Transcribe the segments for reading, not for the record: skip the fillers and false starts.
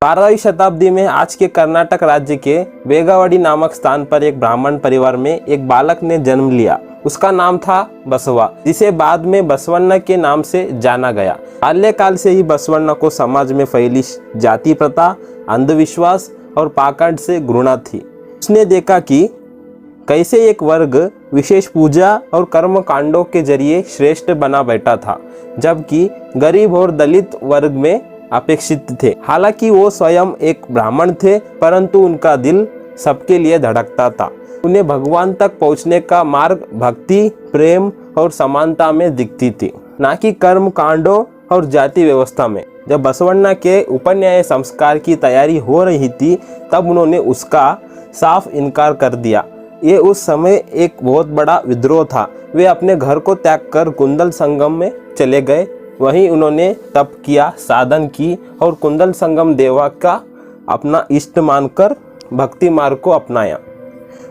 12वीं शताब्दी में आज के कर्नाटक राज्य के बेगावड़ी नामक स्थान पर एक ब्राह्मण परिवार में एक बालक ने जन्म लिया। उसका नाम था बसवा, जिसे बाद में बसवण्ण के नाम से जाना गया। बाल्यकाल से ही बसवण्ण को समाज में फैली जाति प्रथा, अंधविश्वास और पाखंड से घृणा थी। उसने देखा कि कैसे एक वर्ग विशेष पूजा और कर्म कांडों के जरिए श्रेष्ठ बना बैठा था, जबकि गरीब और दलित वर्ग में अपेक्षित थे। हालांकि वो स्वयं एक ब्राह्मण थे, परंतु उनका दिल सबके लिए धड़कता था। उन्हें भगवान तक पहुंचने का मार्ग भक्ति, प्रेम और समानता में दिखती थी, न कि कर्म कांडों और जाति व्यवस्था में। जब बसवण्ण के उपन्याय संस्कार की तैयारी हो रही थी, तब उन्होंने उसका साफ इनकार कर दिया। ये उस समय एक बहुत बड़ा विद्रोह था। वे अपने घर को त्याग कर कुंडल संगम में चले गए। वहीं उन्होंने तप किया, साधन की और कुंडल संगम देवा का अपना इष्ट मानकर भक्ति मार्ग को अपनाया।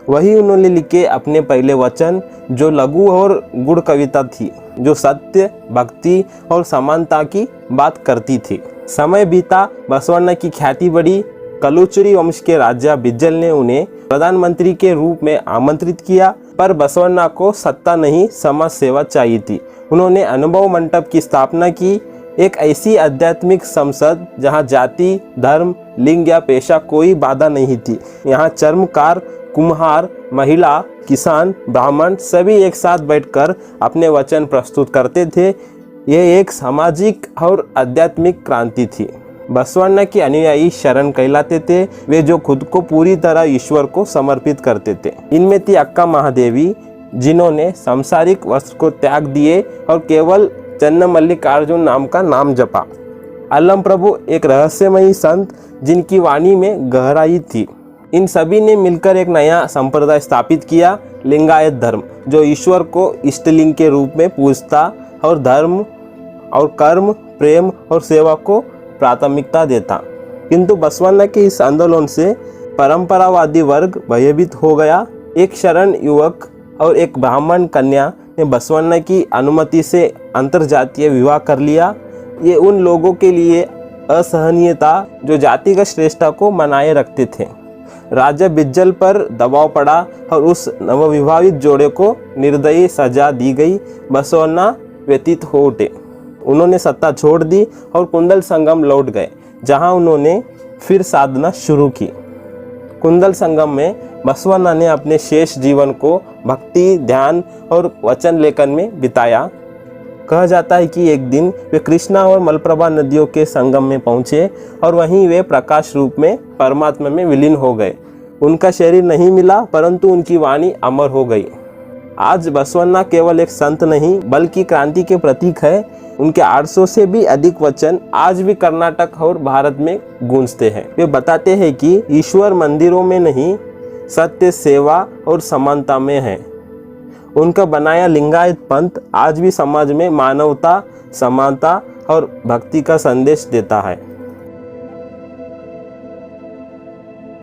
वही उन्होंने लिखे अपने पहले वचन, जो लघु और गुड़ कविता थी, जो सत्य, भक्ति और समानता की बात करती थी। समय बीता, बसवण्ण की ख्याति बढ़ी। कलुचुरी वंश के राजा बिज्जल ने उन्हें प्रधानमंत्री के रूप में आमंत्रित किया, पर बसवण्ण को सत्ता नहीं, समाज सेवा चाहिए थी। उन्होंने अनुभव मंडप की स्थापना की, एक ऐसी आध्यात्मिक संसद जहां जाति, धर्म, लिंग या पेशा कोई बाधा नहीं थी। यहाँ चर्मकार, कुम्हार, महिला, किसान, ब्राह्मण सभी एक साथ बैठकर अपने वचन प्रस्तुत करते थे। यह एक सामाजिक और आध्यात्मिक क्रांति थी। बसवण्ण के अनुयायी शरण कहलाते थे, वे जो खुद को पूरी तरह ईश्वर को समर्पित करते थे। इनमें थी अक्का महादेवी, जिन्होंने सांसारिक वस्त्र को त्याग दिए और केवल चन्नमल्लिकार्जुन नाम का नाम जपा। अल्लम प्रभु एक रहस्यमयी संत, जिनकी वाणी में गहराई थी। इन सभी ने मिलकर एक नया संप्रदाय स्थापित किया, लिंगायत धर्म, जो ईश्वर को इष्टलिंग के रूप में पूजता और धर्म और कर्म, प्रेम और सेवा को प्राथमिकता देता। किंतु बसवण्ण के इस आंदोलन से परंपरावादी वर्ग भयभीत हो गया। एक शरण युवक और एक ब्राह्मण कन्या ने बसवण्ण की अनुमति से अंतरजातीय विवाह कर लिया। ये उन लोगों के लिए असहनीय था जो जातिगत श्रेष्ठता को मनाए रखते थे। राजा बिज्जल पर दबाव पड़ा और उस नवविवाहित जोड़े को निर्दयी सजा दी गई। बसवण्ण व्यतीत हो उठे। उन्होंने सत्ता छोड़ दी और कुंडल संगम लौट गए, जहां उन्होंने फिर साधना शुरू की। कुंडल संगम में बसवण्ण ने अपने शेष जीवन को भक्ति, ध्यान और वचन लेखन में बिताया। कहा जाता है कि एक दिन वे कृष्णा और मलप्रभा नदियों के संगम में पहुंचे और वहीं वे प्रकाश रूप में परमात्मा में विलीन हो गए। उनका शरीर नहीं मिला, परंतु उनकी वाणी अमर हो गई। आज बसवण्ण केवल एक संत नहीं, बल्कि क्रांति के प्रतीक है। उनके 800 से भी अधिक वचन आज भी कर्नाटक और भारत में गूंजते हैं। वे बताते हैं कि ईश्वर मंदिरों में नहीं, सत्य, सेवा और समानता में है। उनका बनाया लिंगायत पंथ आज भी समाज में मानवता, समानता और भक्ति का संदेश देता है।